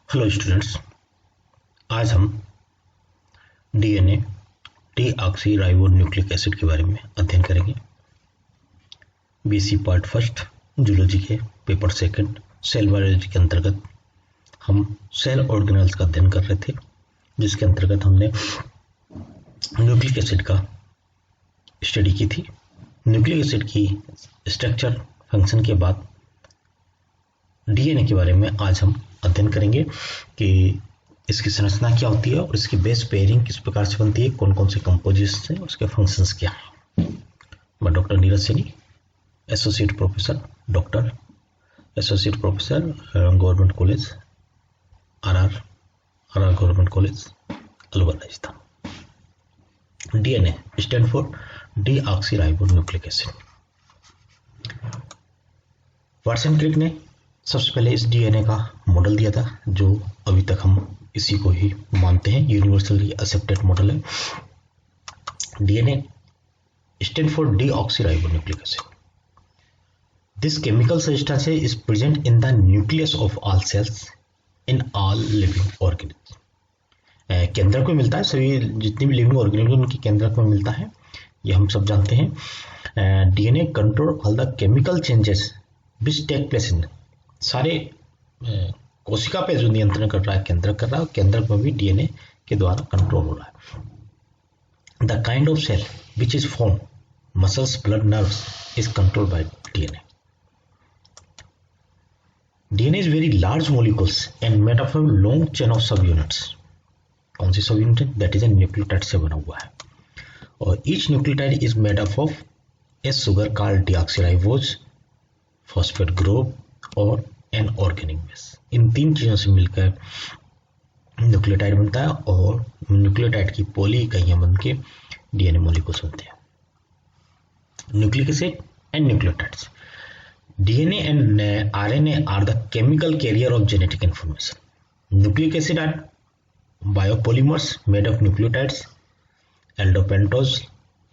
Hello students, आज हम DNA deoxy ribo nucleic acid के बारे में अध्ययन करेंगे। बीएससी पार्ट फर्स्ट जूलॉजी के पेपर सेकंड सेल बायोलॉजी के अंतर्गत हम सेल ऑर्गेनेल्स का अध्ययन कर रहे थे, जिसके अंतर्गत हमने न्यूक्लिक एसिड का स्टडी की थी। न्यूक्लिक एसिड की स्ट्रक्चर फंक्शन के बाद डीएनए के बारे में आज हम अध्ययन करेंगे कि इसकी संरचना क्या होती है और इसकी बेस पेयरिंग किस प्रकार से बनती है, कौन कौन से कंपोजिट्स हैं, उसके फंक्शंस क्या हैं। मैं doctor Neeraj Saini, associate professor government college R government college Alwar Rajasthan. DNA stand for deoxyribonucleic acid. Watson Crick ने सबसे पहले इस डीएनए का मॉडल दिया था, जो अभी तक हम इसी को ही मानते हैं, यूनिवर्सली एक्सेप्टेड मॉडल है। DNA stand for deoxyribonucleic acid. This chemical substance is present in the nucleus of all cells in all living organism. केंद्रक में मिलता है, सभी जितने भी लिविंग ऑर्गेनिज्म उनकी केंद्रक में मिलता है, ये हम सब जानते हैं। DNA control all the chemical changes which take place in. सारे कोशिका पे जो नियंत्रण कर रहा है केंद्रक कर रहा है, और केंद्रक में भी डीएनए के द्वारा कंट्रोल हो रहा है। The kind of cell which is form muscles blood nerves is controlled by DNA. DNA is very large molecules and made of a long chain of subunits. कौन सी subunit? That is a nucleotide से बना हुआ है, और each nucleotide is made up of a sugar called deoxyribose, phosphate group और an organic base. इन तीन चीजों से मिलकर न्यूक्लियोटाइड बनता है, और न्यूक्लियोटाइड की पॉली इकाइयां बनके डीएनए मॉलिक्यूल्स बनते हैं। Nucleic acid and nucleotides. DNA and RNA are the chemical carrier of genetic information. Nucleic acid are biopolymers made of nucleotides, aldopentose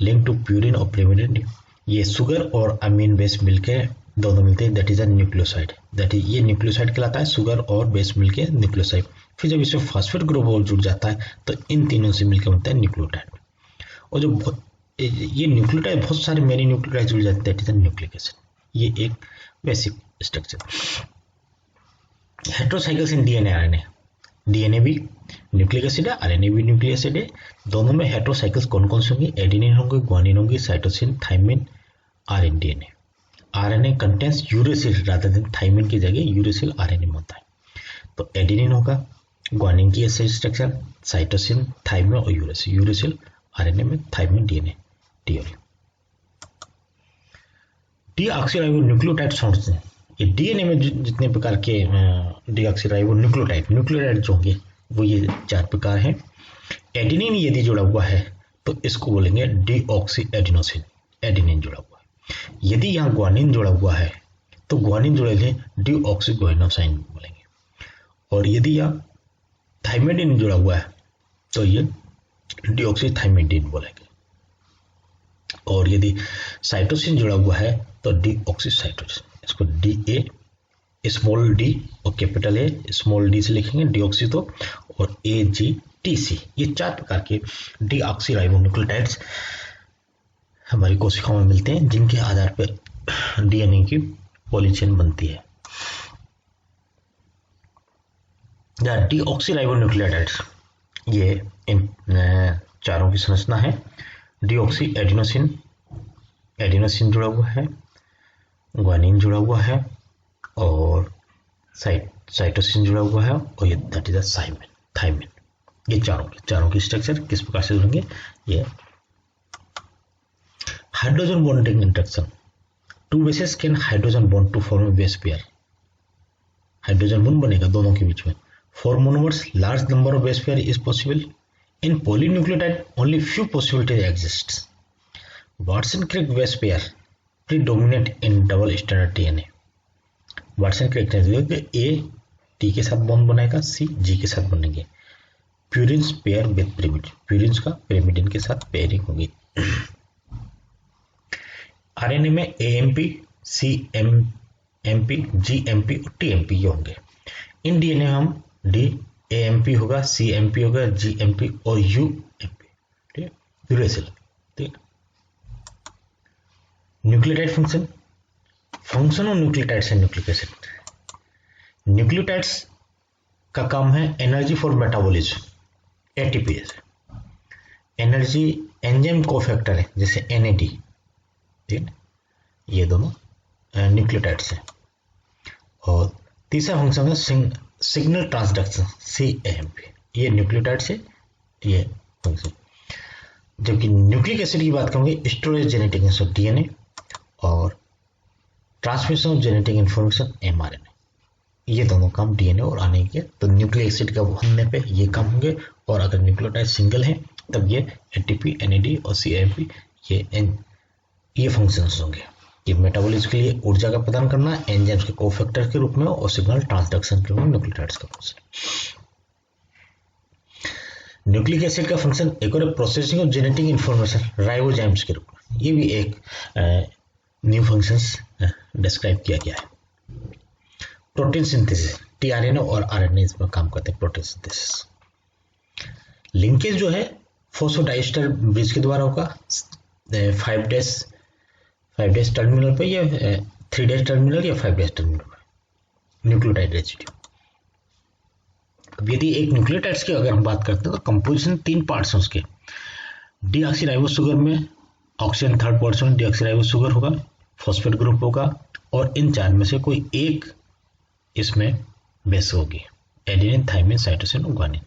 link to purine और pyrimidine। ये शुगर और amine base मिलके दोनों मिलते हैं, that is a nucleoside. That is ये nucleoside कहलाता है, शुगर और बेस मिलके न्यूक्लियोसाइड। फिर जब इसमें फॉस्फेट ग्रुप और जुड़ जाता है तो इन तीनों से मिलकर बनता है न्यूक्लियोटाइड। और जो ये न्यूक्लियोटाइड बहुत सारे मेनी न्यूक्लियोटाइड जुड़ जाते हैं, that is a nucleic acid. ये एक basic structure. Heterocycles in DNA RNA. DNA भी न्यूक्लिक एसिड है, आरएनए भी न्यूक्लिक एसिड है। दोनों में हेटेरोसाइकल्स कौन कौन से होंगे? एडेनिन होंगे, ग्वानिन होंगी, cytosine, thymine are in DNA. RNA contains uracil rather than thymine की जगह यूरेसिल आरएनए में होता है। तो एडेनिन होगा, ग्वानिन की ऐसे स्ट्रक्चर, साइटोसिन, थाइमिन और यूरेसिल। यूरेसिल आरएनए में, thymine DNA DOA. Deoxyribonucleotide sounds. ये डीएनए में जितने प्रकार के न्यूक्लियोटाइड जो होंगे वो ये चार प्रकार हैं। एडेनिन यदि जुड़ा हुआ है तो इसको बोलेंगे डीऑक्सी एडिनोसिन, एडेनिन जुड़ा हुआ है। यदि यहाँ ग्वानिन जुड़ा हुआ है तो ग्वानिन जुड़ेंगे डीऑक्सी ग्वाइनोसाइन बोलेंगे, और यदि यहाँ थाइमिडिन जुड़ा हुआ है तो ये डीऑक्सी थाइमिडिन बोलेंगे, और यदि साइटोसिन जुड़ा हुआ है तो डीऑक्सी साइटोसिन। इसको डी ए स्मॉल डी और कैपिटल ए स्मॉल डी से लिखेंगे डीऑक्सी तो, और ए जी टी सी। ये चार प्रकार के डीऑक्सीराइबोन्यूक्लियोटाइड्स हमारी कोशिकाओं में मिलते हैं, जिनके आधार पर डीएनए की पॉलीचेन बनती है। डीऑक्सीराइबोन्यूक्लियोटाइड्स, ये इन चारों की संरचना है। डीऑक्सी एडिनोसिन, एडिनोसिन जुड़ा हुआ है, ग्वानिन जुड़ा हुआ है, और साइटोसिन जुड़ा हुआ है, और ये दैट इज थाइमिन। ये चारों की स्ट्रक्चर किस प्रकार से जुड़ेंगे? ये hydrogen bonding interaction. Two bases can hydrogen bond to form base pair. Hydrogen bond बनेगा दोनों के बीच में। For monomers large number of base pair is possible. In polynucleotide only few possibilities exist. Watson Crick base pair predominate in double standard DNA. Watson Crick ने A T के साथ bond बनाएगा, सी जी के साथ बनेंगे। Purines pair with pyrimidine, purines का pyrimidine के साथ पेयरिंग होगी। आरएनए में एएमपी, सीएमएमपी, जीएमपी और टीएमपी ये होंगे। इन डीएनए हम डी AMP होगा, CMP होगा, GMP और UMP, ठीक है, यूरेसिल, ठीक। Nucleotide function, function of nucleotides and nucleic acid. Nucleotides का काम है energy for metabolism, ATPase, energy enzyme cofactor है जैसे NAD, ठीक है, ये दोनों न्यूक्लियोटाइड्स हैं। और तीसरा फंक्शन है सिग्नल ट्रांसडक्शन, CAMP, ये न्यूक्लियोटाइड से ये फंक्शन। जबकि न्यूक्लिक एसिड की बात करेंगे, स्टोरेज जेनेटिक इंफॉर्मेशन DNA और transmission of genetic information mRNA, ये दोनों काम DNA और RNA के। तो न्यूक्लिक एसिड का होने पे ये काम होंगे, और अगर न्यूक्लियोटाइड सिंगल है तब ये ATP, NAD और CAMP ये फंक्शंस होंगे। ये मेटाबॉलिज्म के लिए ऊर्जा का प्रदान करना, एंजाइम्स के कोफैक्टर के रूप में और सिग्नल ट्रांसडक्शन के रूप में न्यूक्लियोटाइड्स का फंक्शन। न्यूक्लिक एसिड का फंक्शन एक और processing of genetic information ribozymes के रूप में, ये भी एक न्यू फंक्शंस डिस्क्राइब किया गया है। प्रोटीन सिंथेसिस, tRNA और RNA इसमें काम करते हैं, प्रोटीन सिंथेसिस। लिंकेज जो है फॉस्फोडाइस्टर ब्रिज के द्वारा होगा, 5 डेज टर्मिनल पे या 3 डेज टर्मिनल या 5 डेज टर्मिनल पे न्यूक्लियोटाइड रेसिड्यू। अब यदि एक न्यूक्लियोटाइड्स की अगर हम बात करते हैं तो कंपोजिशन 3 पार्ट्स हैं उसके। डीऑक्सीराइबोस शुगर में oxygen third portion deoxyribose sugar होगा, फॉस्फेट ग्रुप होगा, और इन 4 में से कोई एक इसमें बेस होगी, एडेनिन, थाइमिन, साइटोसिन और guanine.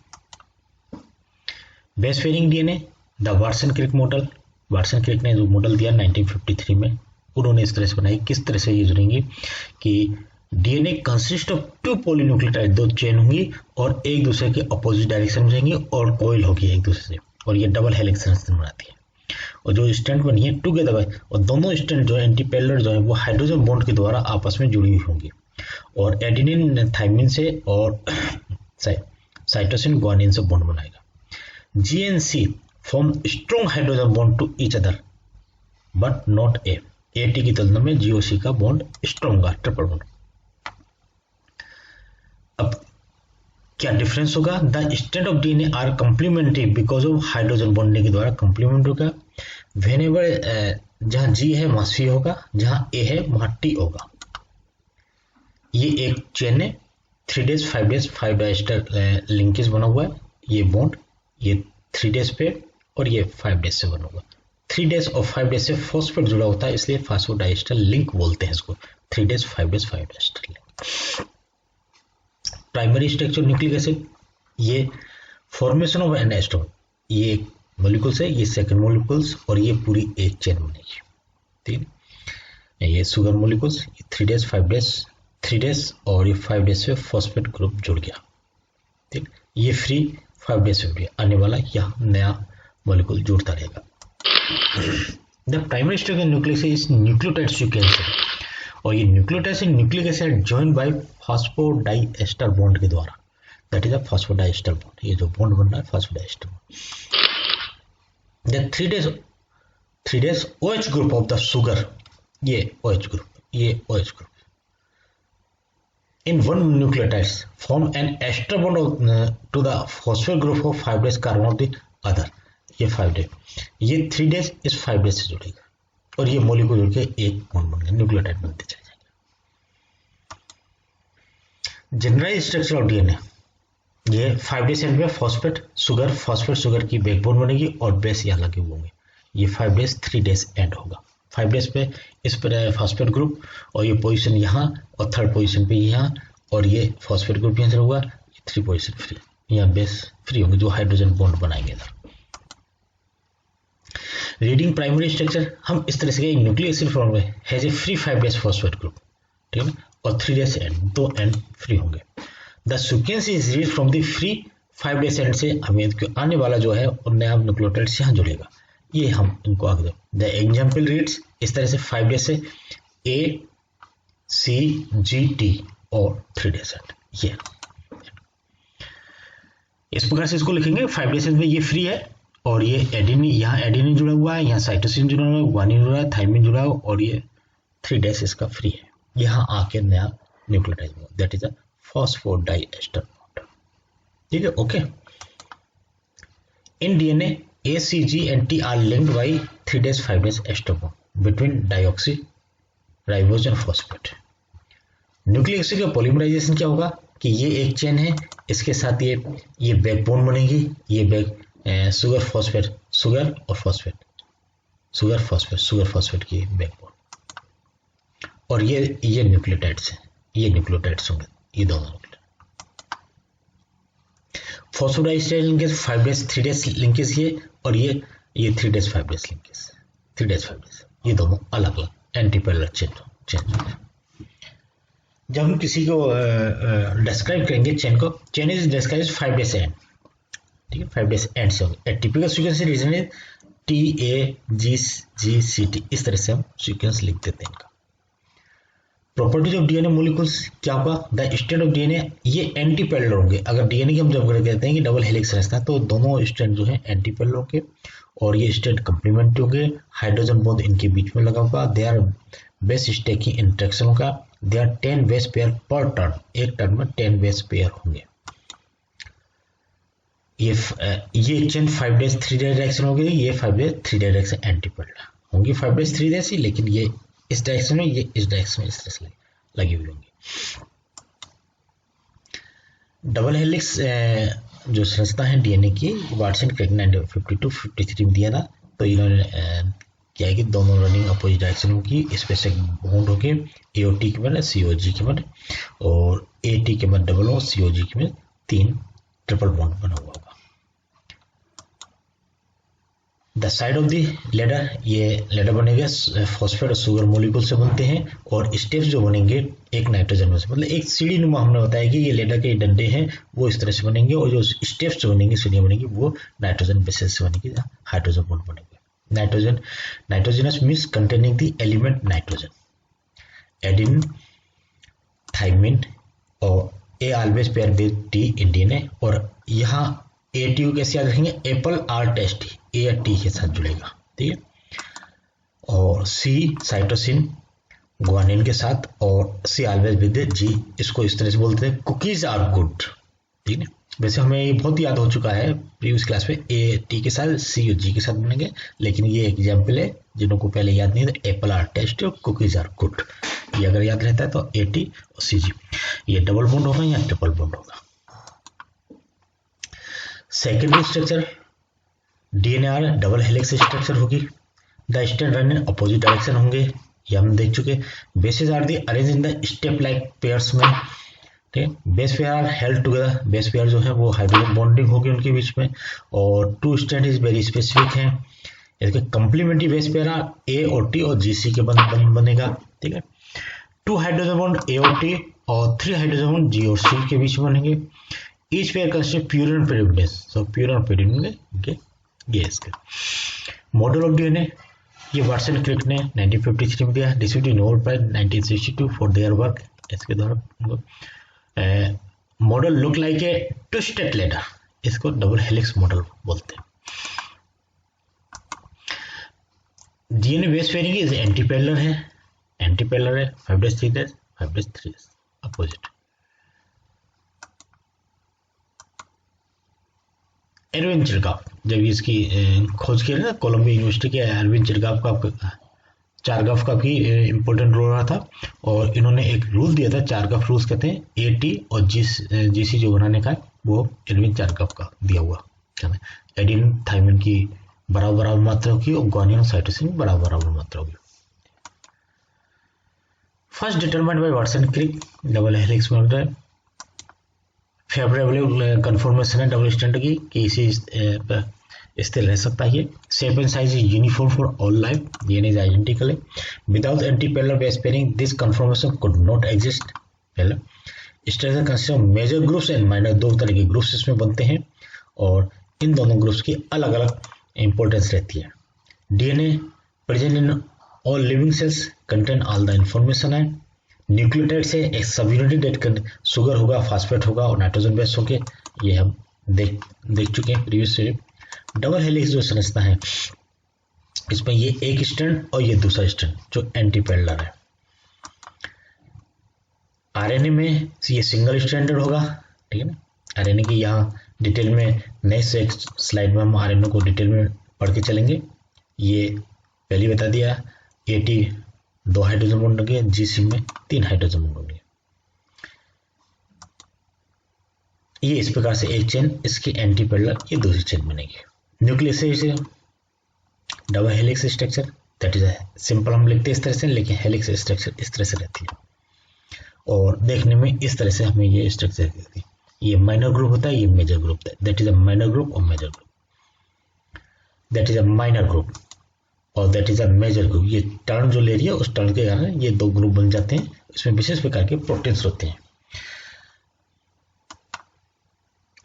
Base pairing DNA, the Watson Crick model, Watson Crick ने जो मॉडल दिया 1953 में, उन्होंने इस तरह से बनाई। किस तरह से ये जुड़ेंगी कि DNA consist of 2 polynucleotide, 2 chain होंगी और एक दूसरे के अपोजिट डायरेक्शन में जाएंगी और कॉइल होगी एक दूसरे से, और ये डबल हेलिक्स संरचना बनाती है। और जो स्ट्रैंड बनी है टुगेदर है, और दोनों स्ट्रैंड जो है एंटी पैरेलल जो है वो हाइड्रोजन बॉन्ड के द्वारा आपस में जुड़ी हुई होंगी, और एडेनिन थाइमिन से और साइटोसिन ग्वानिन से बॉन्ड बनाएगा। GNC form strong hydrogen bond to each other but not AT की तुलना में GOC का बॉन्ड स्ट्रॉन्ग होगा, ट्रिपल बॉन्ड। अब क्या डिफरेंस होगा? The strand of DNA are complementary because of hydrogen bonding के द्वारा कंप्लीमेंट होगा। व्हेनेवर जहां G है वहां C होगा, जहां A है वहां T होगा। ये एक चेन है, 3 डेज 5 डेज 5 डाइस्टर लिंकेज बना हुआ है। ये बॉन्ड ये 3 डेज पे और ये 5 डेज से बना हुआ। 3 डेज और 5 डेज से फॉस्फेट जुड़ा होता है, इसलिए फास्फोडाइस्टर लिंक बोलते हैं इसको। 3 days 5 days 5 diester link. Primary structure nucleic acid, ये फॉर्मेशन ऑफ एन एस्टोन, ये एक मॉलिक्यूल्स है, ये सेकंड मॉलिक्यूल्स, और ये पूरी एक चेन बनेगी। ठीक है, ये sugar molecules, 3 days 5 days 3 days और ये 5 डेज से फॉस्फेट ग्रुप जुड़ गया। ठीक, ये फ्री 5 डेज से आने वाला यहाँ नया मॉलिक्यूल जुड़ता रहेगा। The primary structure nucleus is nucleotide sequence, और ये न्यूक्लियोटाइड से nucleic acid joined by फास्फोडाइएस्टर bond के द्वारा, दैट इज अ फास्फोडाइएस्टर बॉन्ड। ये जो बॉन्ड बन रहा है फास्फोडाइएस्टर bond. The 3 days OH group of the sugar, ये OH ग्रुप, ये OH group in one nucleotides form an ester bond to the phosphate group of 5 days carbon of the other। ये 5 days, ये 3 days इस 5 days से जुड़ेगा और ये molecule जुड़ के एक बॉन्ड बन गया, न्यूक्लियोटाइड बनते चले जाएंगे। जनरलाइज स्ट्रक्चर ऑफ DNA, ये 5 डेज एंड में फॉस्फेट शुगर की बैकबोन बनेगी और बेस यहाँ लगे हुए होंगे। ये 5 डेज 3 डेज एंड होगा। 5 डेज पे इस पर फॉस्फेट ग्रुप और ये पोजीशन यहाँ, और थर्ड पोजीशन पे यहाँ, और ये फॉस्फेट ग्रुप यहाँ से होगा, ये 3 पोजीशन फ्री, यहाँ बेस फ्री होंगे जो हाइड्रोजन बॉन्ड बनाएंगे इधर। रीडिंग प्राइमरी स्ट्रक्चर हम इस तरह से न्यूक्लिक एसिड फॉर्म में has a free 5 days phosphate group, ठीक है, और 3 डेज एंड, 2 एंड फ्री होंगे। The sequence is read from the free 5 days end से हमें आने वाला जो है और नया न्यूक्लियोटाइड से यहाँ जुड़ेगा, ये हम इनको आगे दो। द एग्जाम्पल रीड्स इस तरह से 5 डेज से A C G T और 3 डेज एंड, ये इस प्रकार से इसको लिखेंगे। 5 डेज में ये फ्री है और ये एडेनिन, यहाँ एडेनिन जुड़ा हुआ है, यहाँ साइटोसिन जुड़ा हुआ है, ग्वानिन जुड़ा है, थाइमिन जुड़ा हुआ है, और ये 3 डेज इसका फ्री है। यहाँ आके नया nucleotide that is a phosphodiester bond. ठीक है, okay. In DNA A, C, G and T are linked by 3 days 5 days ester bond between deoxyribose and phosphate। Nucleic acid का पॉलीमराइजेशन क्या होगा कि ये एक चेन है, इसके साथ ये बैकबोन बनेगी, ये बैक शुगर फॉस्फेट, शुगर और phosphate, sugar phosphate, sugar phosphate की बैकबोन, और ये न्यूक्लियोटाइड्स हैं, ये न्यूक्लियोटाइड्स होंगे, ये दोनों phosphodiester linkage 5 days 3 days linkage ये, और ये 3 days 5 days linkage, 3 days 5 days, ये दोनों अलग अलग एंटी पैरेलल चेन। जब हम किसी को डिस्क्राइब करेंगे चेन को, chain is describe 5 days end, ठीक है, 5 डेज एंड से होंगे। Typical sequence region is TAGGCT, इस तरह से हम सीक्वेंस लिख देते हैं इनका। प्रॉपर्टीज ऑफ डीएनए मॉलिक्यूल्स क्या होगा, द स्ट्रैंड ऑफ डीएनए, ये एंटी पैरेलल होंगे। अगर डीएनए की हम जब कहते हैं कि डबल हेलिक्स रचना है, तो दोनों स्ट्रैंड जो है एंटी पैरेलल होंगे, और ये स्ट्रैंड कंप्लीमेंट्री होंगे, हाइड्रोजन बॉन्ड इनके बीच में लगा होगा, they are base stacking interaction होगा, they are 10 base pair per turn, एक टर्न में 10 बेस पेयर होंगे। ये चेन 5 डेज 3 डायरेक्शन होगी, ये 5 डेज 3 डायरेक्शन एंटी पैरेलल होंगी, 5 डेज 3 डेज ही, लेकिन ये इस डायरेक्शन में, ये इस डायरेक्शन में इस तरह से लगी हुई होंगी। डबल हेलिक्स जो संरचना है डीएनए की, वाटसन क्रेग 1952-53 में दिया था। तो इन्होंने क्या है कि दोनों रनिंग अपोजिट डायरेक्शन होगी, स्पेसिफिक बॉन्ड होंगे, AOT के बाद COG के बाद, और AT के बाद डबल O, COG के बाद 3 ट्रिपल बॉन्ड बना हुआ होगा। The side of the ladder, ये लेडर बनेगा फॉस्फेट और शुगर मोलिक्यूल से बनते हैं, और स्टेप्स जो बनेंगे एक नाइट्रोजन में से, मतलब एक सीढ़ी नुमा हमने बताया कि ये लेडर के डंडे हैं वो इस तरह से बनेंगे, और जो स्टेप्स जो बनेंगे, सीढ़ियाँ बनेंगी, वो नाइट्रोजन बेसिस से बनेगी, हाइड्रोजन बॉन्ड बनेंगे। Nitrogenous means containing the element nitrogen, adenine, thymine, और A always pair with T in DNA, और यहाँ ATU कैसे याद रखेंगे, एप्पल R टेस्ट, A या T के साथ जुड़ेगा, ठीक है, और C साइटोसिन ग्वानिन के साथ, और C ऑलवेज विद G, इसको इस तरह से बोलते हैं कुकीज आर गुड, ठीक है। वैसे हमें ये बहुत याद हो चुका है प्रीवियस क्लास में, AT के साथ C और G के साथ बनेंगे, लेकिन ये एग्जाम्पल है जिन्हों को पहले याद नहीं था, एप्पल R टेस्ट और कुकीज आर गुड, ये अगर याद रहता है तो AT और CG, ये डबल बॉन्ड होगा या ट्रिपल बॉन्ड होगा। Secondary structure DNAR double helix structure होगी, the strand run in opposite direction होंगे, ये हम देख चुके। Bases are the arrange in the step like pairs में, ठीक है, base pair are held together, base pair जो है वो हाइड्रोजन बॉन्डिंग होगी उनके बीच में, और 2 स्ट्रैंड इज वेरी स्पेसिफिक हैं। इसके complementary base pair are A और T और GC के बनेगा, ठीक है। 2 हाइड्रोजन बॉन्ड A और T और 3 हाइड्रोजन बॉन्ड G और C के बीच में बनेंगे। Each pair consists pure and pyrimidines, so pure and pyrimidine के ये इसके मॉडल ऑफ डीएनए, ये वाटसन क्रिक ने 1953 में दिया, distributed Nobel prize 1962 for their work. इसके द्वारा model look like a twisted ladder, इसको डबल हेलिक्स मॉडल बोलते हैं। DNA base pairing is anti parallel है, 5 days 3 days 5 days 3 days opposite. Erwin Chargaff, जब इसकी खोज की ना कोलंबिया यूनिवर्सिटी के एरविन चिरकाफ का चारगाफ का भी इम्पोर्टेंट रोल रहा था, और इन्होंने एक रूल दिया था, चारगाफ रूल्स कहते हैं, AT और GC जो बनाने का वो एरविन चारगाफ का दिया हुआ, एडिन थाइमिन की बराबर मात्रा होगी, और ग्वानिन और साइटोसिन बराबर मात्रा होगी। First determined by Watson Crick, double helix model, favourable conformation है डबल स्टैंड की कि इसी स्थिर रह सकता है। Shape and size is uniform for all life, DNA is identical है, without anti parallel base pairing this conformation could not exist. पहला structure consist of major groups and minor, 2 तरह के ग्रुप्स इसमें बनते हैं, और इन दोनों ग्रुप्स की अलग अलग इंपॉर्टेंस रहती है। DNA present in all living cells contain all the information है। न्यूक्लियोटाइड से एक सब यूनिट डेट शुगर होगा, फास्फेट होगा, और नाइट्रोजन बेस होंगे, ये हम देख चुके हैं प्रीवियस से। डबल हेलिक्स जो संरचना है, इसमें ये एक स्ट्रैंड और ये दूसरा स्ट्रैंड जो एंटी पैरेलल है। आरएनए में ये सिंगल स्ट्रैंडेड होगा, ठीक है ना, आरएनए की यहाँ डिटेल में नेक्स्ट स्लाइड में हम आरएनए को डिटेल में पढ़ के चलेंगे। ये पहले बता दिया, AT 2 हाइड्रोजन बॉन्ड होंगे, GC में 3 हाइड्रोजन बॉन्ड होंगे। ये इस प्रकार से एक चेन, इसकी एंटी पैरेलल ये दूसरी चेन बनेगी। न्यूक्लियस से double helix structure, that is simple हम लिखते हैं इस तरह से, लेकिन हेलिक्स स्ट्रक्चर इस तरह से रहती है और देखने में इस तरह से हमें ये स्ट्रक्चर दिखती है। ये माइनर ग्रुप होता है, ये मेजर ग्रुप होता है, that is a minor group और major group, that is a minor group और that is a major group. ये टर्न जो ले रही है उस टर्न के कारण ये दो ग्रुप बन जाते हैं। इसमें विशेष प्रकार के प्रोटीन्स होते हैं।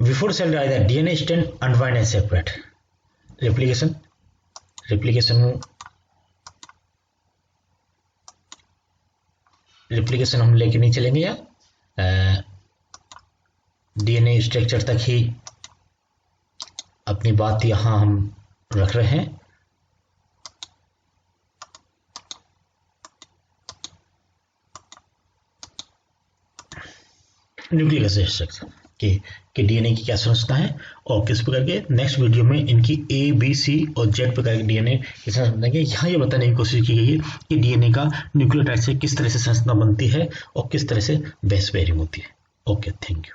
Before cell division, DNA strand unwind and separate. replication हम लेके नहीं चलेंगे, या DNA स्ट्रक्चर तक ही अपनी बात यहां हम रख रहे हैं। न्यूक्लिक एसिड स्ट्रक्चर कि डीएनए की क्या संरचना है और किस प्रकार के, नेक्स्ट वीडियो में इनकी A, B, C और Z प्रकार के डीएनए की संरचना बताएंगे। यहाँ ये बताने की कोशिश की गई है कि डीएनए का न्यूक्लियोटाइड से किस तरह से संरचना बनती है और किस तरह से बेस पेयरिंग होती है। Okay, thank you.